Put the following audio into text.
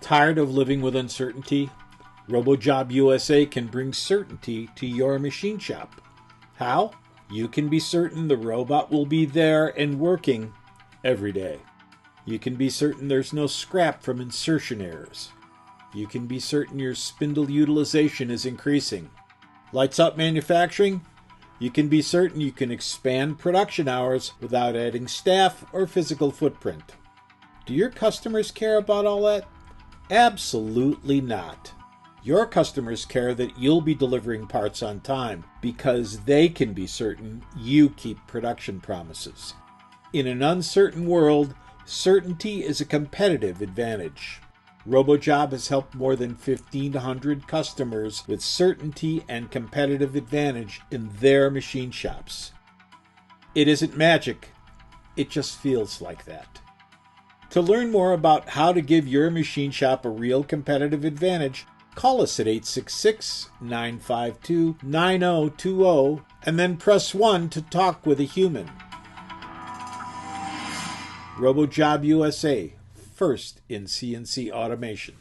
Tired of living with uncertainty? RoboJob USA can bring certainty to your machine shop. How? You can be certain the robot will be there and working every day. You can be certain there's no scrap from insertion errors. You can be certain your spindle utilization is increasing. Lights out manufacturing? You can be certain you can expand production hours without adding staff or physical footprint. Do your customers care about all that? Absolutely not. Your customers care that you'll be delivering parts on time because they can be certain you keep production promises. In an uncertain world, certainty is a competitive advantage. RoboJob has helped more than 1,500 customers with certainty and competitive advantage in their machine shops. It isn't magic, it just feels like that. To learn more about how to give your machine shop a real competitive advantage, call us at 866-952-9020 and then press 1 to talk with a human. RoboJob USA, first in CNC automation.